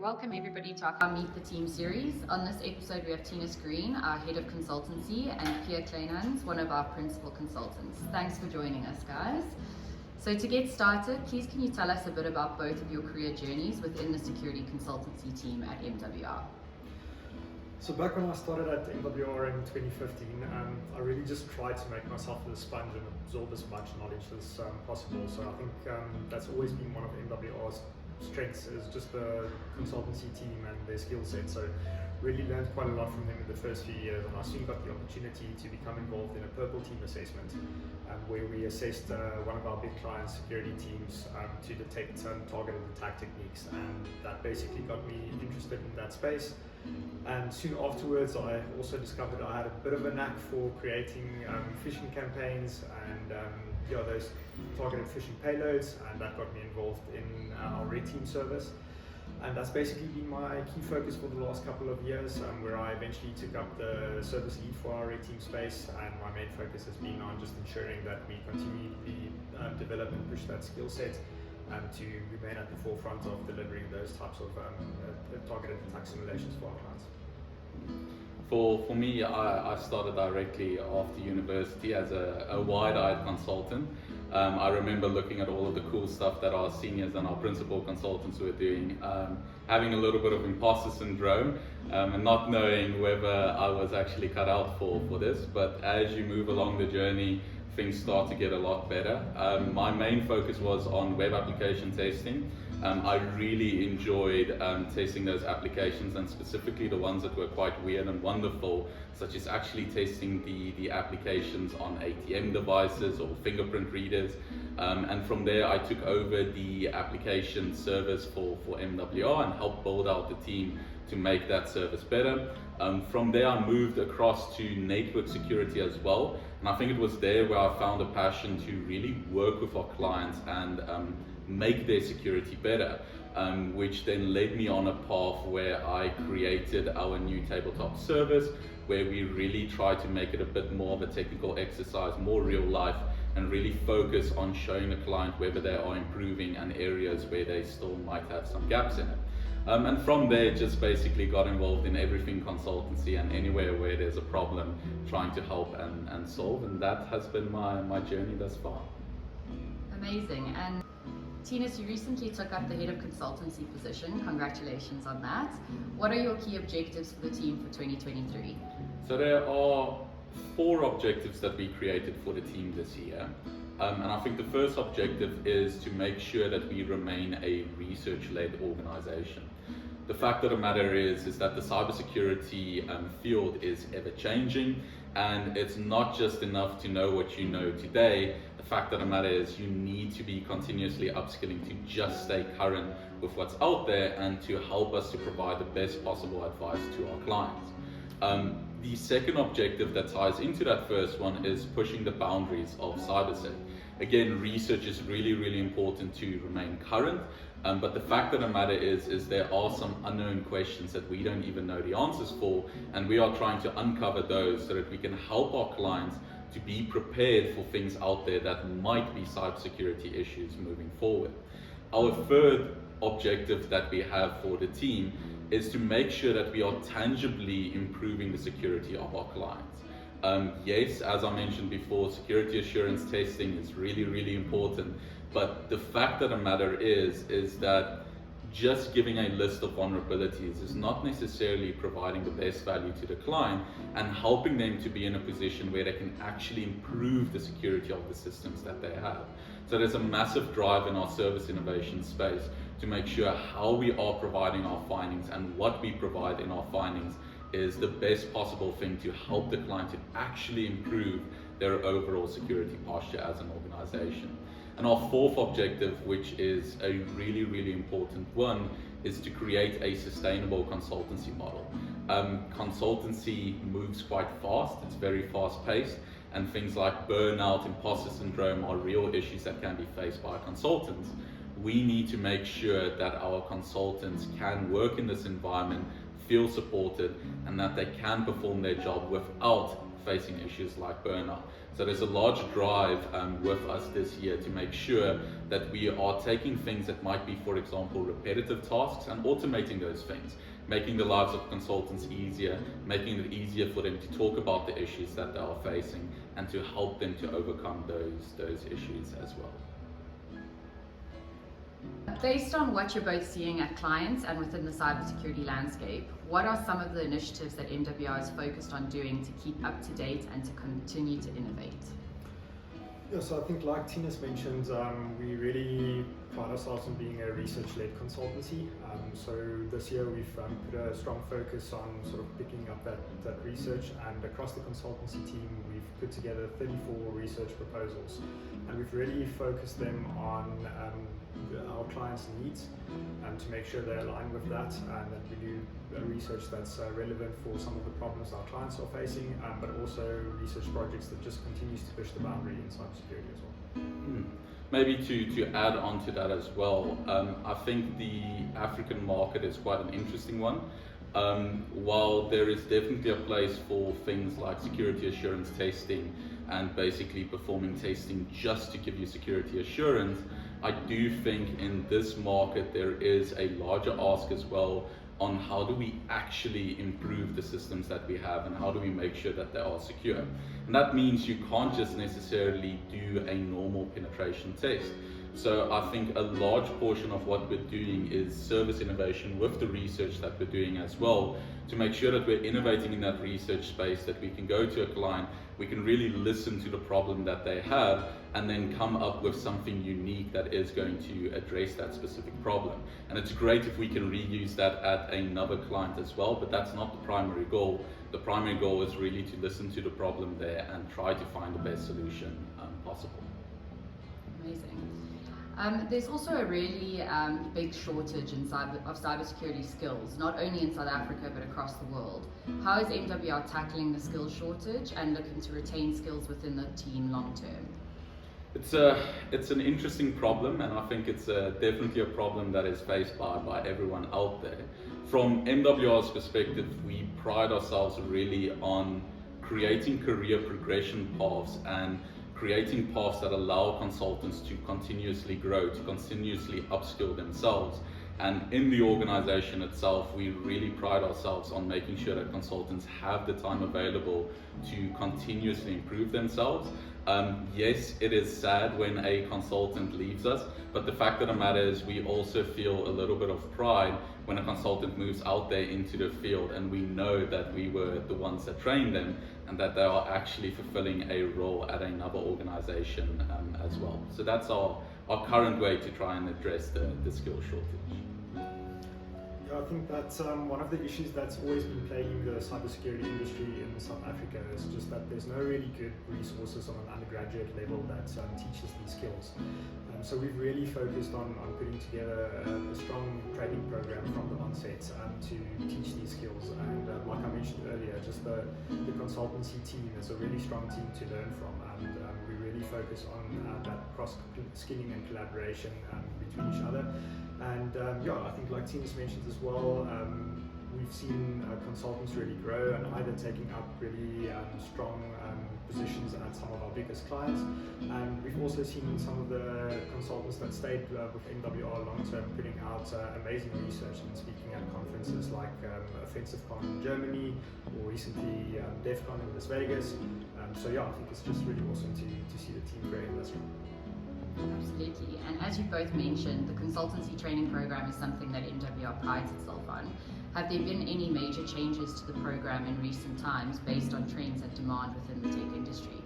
welcome everybody to our Meet the Team series. On this episode we have Tinus Green, our Head of Consultancy, and Pierre, Kleynhans, one of our Principal Consultants. Thanks for joining us, guys. So to get started, please can you tell us a bit about both of your career journeys within the security consultancy team at MWR? So back when I started at MWR in 2015, I really just tried to make myself a sponge and absorb as much knowledge as possible. So I think that's always been one of MWR's strengths, is just the consultancy team and their skill set. So really learned quite a lot from them in the first few years, and I soon got the opportunity to become involved in a purple team assessment where we assessed one of our big clients' security teams to detect targeted attack techniques, and that basically got me interested in that space. And soon afterwards I also discovered I had a bit of a knack for creating phishing campaigns and those targeted phishing payloads, and that got me involved in our red team service. And that's basically been my key focus for the last couple of years, where I eventually took up the service lead for our red team space, and my main focus has been on just ensuring that we continually develop and push that skill set to remain at the forefront of delivering those types of targeted attack simulations for our clients. For me, I started directly after university as a wide-eyed consultant. I remember looking at all of the cool stuff that our seniors and our principal consultants were doing, having a little bit of imposter syndrome and not knowing whether I was actually cut out for this. But as you move along the journey, things start to get a lot better. My main focus was on web application testing. I really enjoyed testing those applications, and specifically the ones that were quite weird and wonderful, such as actually testing the applications on ATM devices or fingerprint readers. And from there I took over the application service for MWR and helped build out the team to make that service better. From there I moved across to network security as well, and I think it was there where I found a passion to really work with our clients and make their security better, which then led me on a path where I created our new tabletop service, where we really try to make it a bit more of a technical exercise, more real life, and really focus on showing the client whether they are improving and areas where they still might have some gaps in it. And from there, just basically got involved in everything consultancy and anywhere where there's a problem, trying to help and solve, and that has been my journey thus far. Amazing. And Tinus, you recently took up the Head of Consultancy position. Congratulations on that. What are your key objectives for the team for 2023? So there are 4 objectives that we created for the team this year. And I think the first objective is to make sure that we remain a research-led organization. The fact of the matter is that the cybersecurity field is ever-changing, and it's not just enough to know what you know today. The fact of the matter is you need to be continuously upskilling to just stay current with what's out there and to help us to provide the best possible advice to our clients. The second objective that ties into that first one is pushing the boundaries of cybersec. Again, research is really important to remain current, but the fact of the matter is there are some unknown questions that we don't even know the answers for, and we are trying to uncover those so that we can help our clients to be prepared for things out there that might be cybersecurity issues moving forward. Our third objective that we have for the team is to make sure that we are tangibly improving the security of our clients. Yes, as I mentioned before, security assurance testing is really important, but the fact of the matter is that just giving a list of vulnerabilities is not necessarily providing the best value to the client and helping them to be in a position where they can actually improve the security of the systems that they have. So there's a massive drive in our service innovation space to make sure how we are providing our findings and what we provide in our findings is the best possible thing to help the client to actually improve their overall security posture as an organization. And our fourth objective, which is a really important one, is to create a sustainable consultancy model. Consultancy moves quite fast, it's very fast paced, and things like burnout, imposter syndrome are real issues that can be faced by consultants. We need to make sure that our consultants can work in this environment, feel supported, and that they can perform their job without facing issues like burnout. So there's a large drive with us this year to make sure that we are taking things that might be, for example, repetitive tasks and automating those things, making the lives of consultants easier, making it easier for them to talk about the issues that they are facing and to help them to overcome those issues as well. Based on what you're both seeing at clients and within the cybersecurity landscape, what are some of the initiatives that MWR is focused on doing to keep up to date and to continue to innovate? Yeah, so I think like Tinus mentioned, we really pride ourselves on being a research-led consultancy. So this year we've put a strong focus on sort of picking up that research, and across the consultancy team we've put together 34 research proposals, and we've really focused them on our clients' needs to make sure they align with that, and that we do research that's relevant for some of the problems our clients are facing, but also research projects that just continues to push the boundary in cybersecurity as well. Maybe to add on to that as well, I think the African market is quite an interesting one. While there is definitely a place for things like security assurance testing and basically performing testing just to give you security assurance, I do think in this market there is a larger ask as well on how do we actually improve the systems that we have and how do we make sure that they are secure. And that means you can't just necessarily do a normal penetration test. So I think a large portion of what we're doing is service innovation with the research that we're doing as well, to make sure that we're innovating in that research space, that we can go to a client, we can really listen to the problem that they have and then come up with something unique that is going to address that specific problem. And it's great if we can reuse that at another client as well, but that's not the primary goal. The primary goal is really to listen to the problem there and try to find the best solution possible. Amazing. There's also a really big shortage of cybersecurity skills, not only in South Africa but across the world. How is MWR tackling the skills shortage and looking to retain skills within the team long term? It's an interesting problem, and I think it's definitely a problem that is faced by everyone out there. From MWR's perspective, we pride ourselves really on creating career progression paths and creating paths that allow consultants to continuously grow, to continuously upskill themselves. And in the organization itself, we really pride ourselves on making sure that consultants have the time available to continuously improve themselves. Yes, it is sad when a consultant leaves us, but the fact of the matter is we also feel a little bit of pride when a consultant moves out there into the field and we know that we were the ones that trained them and that they are actually fulfilling a role at another organization as well. So that's our current way to try and address the skill shortage. Yeah, I think that's one of the issues that's always been plaguing the cybersecurity industry in South Africa, is just that there's no really good resources on an undergraduate level that teaches these skills. So we've really focused on putting together a strong training program from the onset to teach these skills. And like I mentioned earlier, just the consultancy team is a really strong team to learn from, and we really focus on that cross-skilling and collaboration between each other. And yeah, I think like Tinus mentioned as well, we've seen consultants really grow and either taking up really strong positions at some of our biggest clients, and we've also seen some of the consultants that stayed with MWR long term putting out amazing research and speaking at conferences like OffensiveCon in Germany or recently DEFCON in Las Vegas. So yeah, I think it's just really awesome to see the team grow in this one. Absolutely. And as you both mentioned, the consultancy training program is something that MWR prides itself on. Have there been any major changes to the program in recent times based on trends and demand within the tech industry?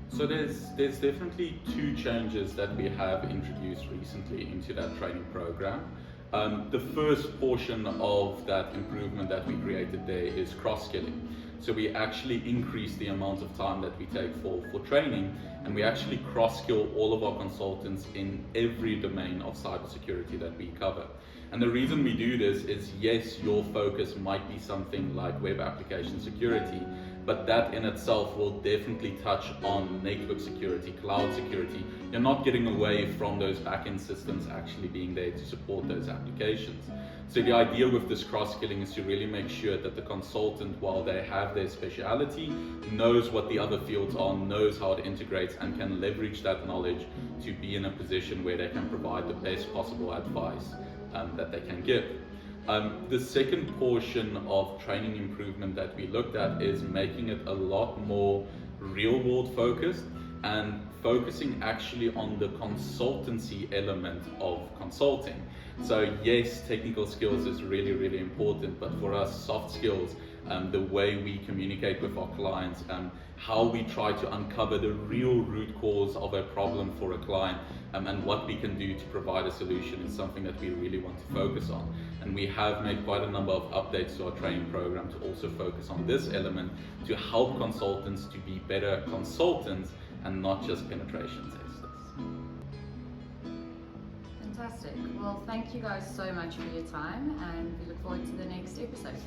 So there's definitely two changes that we have introduced recently into that training program. The first portion of that improvement that we created there is cross-skilling. So we actually increase the amount of time that we take for training, and we actually cross-skill all of our consultants in every domain of cybersecurity that we cover. And the reason we do this is, yes, your focus might be something like web application security, but that in itself will definitely touch on network security, cloud security. You're not getting away from those back-end systems actually being there to support those applications. So the idea with this cross-skilling is to really make sure that the consultant, while they have their speciality, knows what the other fields are, knows how it integrates, and can leverage that knowledge to be in a position where they can provide the best possible advice that they can give. The second portion of training improvement that we looked at is making it a lot more real-world focused and focusing actually on the consultancy element of consulting. So yes, technical skills is really, really important, but for us, soft skills, the way we communicate with our clients, how we try to uncover the real root cause of a problem for a client, and what we can do to provide a solution is something that we really want to focus on. And we have made quite a number of updates to our training program to also focus on this element to help consultants to be better consultants and not just penetration testers. Fantastic. Well, thank you guys so much for your time, and we look forward to the next episode.